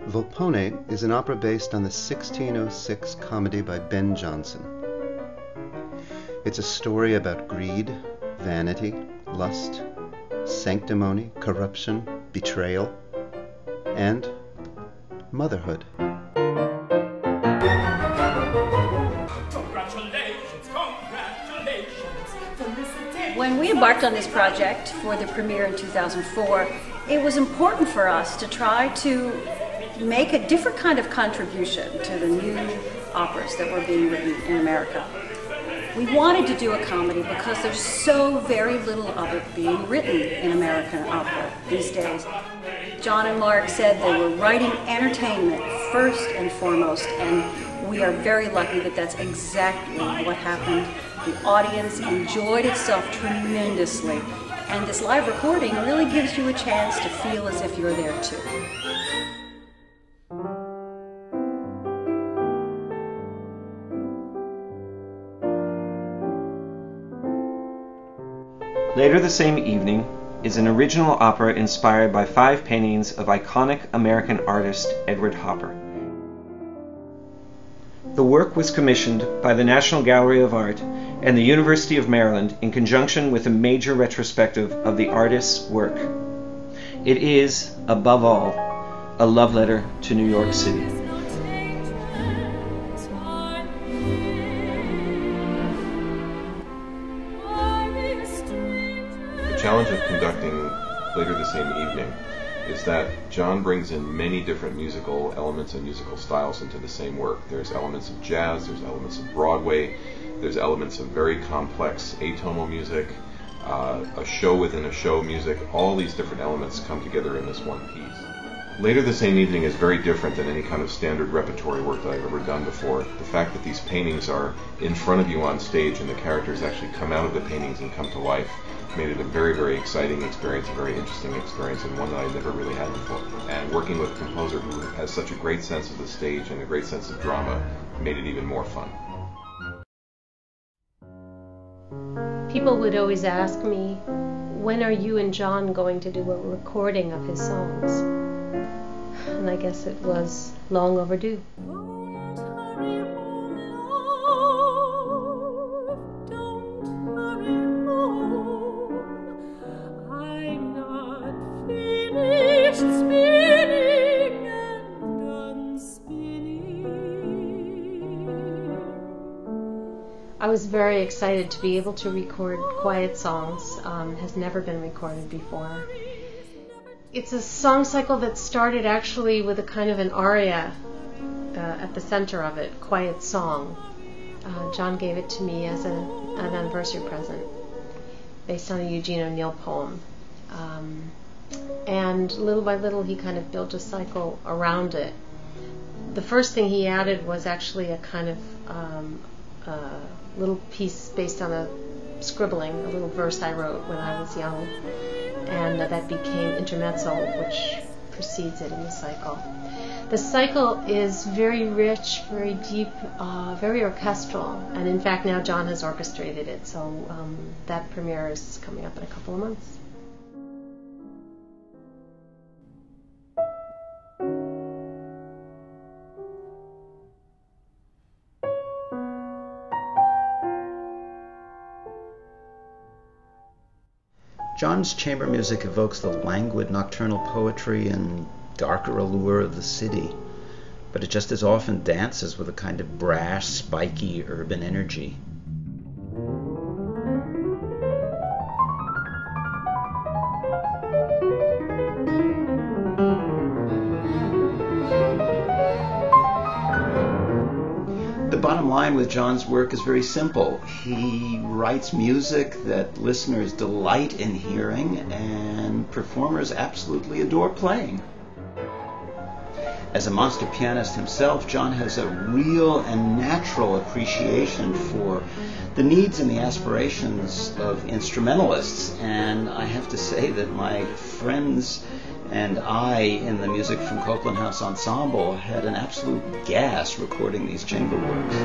Volpone is an opera based on the 1606 comedy by Ben Jonson. It's a story about greed, vanity, lust, sanctimony, corruption, betrayal, and motherhood. When we embarked on this project for the premiere in 2004, it was important for us to try to make a different kind of contribution to the new operas that were being written in America. We wanted to do a comedy because there's so very little of it being written in American opera these days. John and Mark said they were writing entertainment first and foremost, and we are very lucky that that's exactly what happened. The audience enjoyed itself tremendously, and this live recording really gives you a chance to feel as if you're there too. Later the same evening is an original opera inspired by 5 paintings of iconic American artist Edward Hopper. The work was commissioned by the National Gallery of Art and the University of Maryland in conjunction with a major retrospective of the artist's work. It is, above all, a love letter to New York City. The challenge of conducting Later the Same Evening is that John brings in many different musical elements and musical styles into the same work. There's elements of jazz, there's elements of Broadway, there's elements of very complex atonal music, a show within a show music. All these different elements come together in this one piece. Later the Same Evening is very different than any kind of standard repertory work that I've ever done before. The fact that these paintings are in front of you on stage and the characters actually come out of the paintings and come to life made it a very, very exciting experience, a very interesting experience, and one that I never really had before. And working with a composer who has such a great sense of the stage and a great sense of drama made it even more fun. People would always ask me, when are you and John going to do a recording of his songs? And I guess it was long overdue. I was very excited to be able to record quiet songs. Has never been recorded before. It's a song cycle that started actually with a kind of an aria at the center of it, Quiet Song. John gave it to me as an anniversary present based on a Eugene O'Neill poem. And little by little he kind of built a cycle around it. The first thing he added was actually a kind of little piece based on a scribbling, a little verse I wrote when I was young, and that became intermezzo, which precedes it in the cycle. The cycle is very rich, very deep, very orchestral, and in fact now John has orchestrated it, so that premiere is coming up in a couple of months. John's chamber music evokes the languid nocturnal poetry and darker allure of the city, but it just as often dances with a kind of brash, spiky urban energy. The bottom line with John's work is very simple. He writes music that listeners delight in hearing and performers absolutely adore playing. As a monster pianist himself, John has a real and natural appreciation for the needs and the aspirations of instrumentalists, and I have to say that my friends and I in the Music from Copeland House Ensemble had an absolute gas recording these chamber works.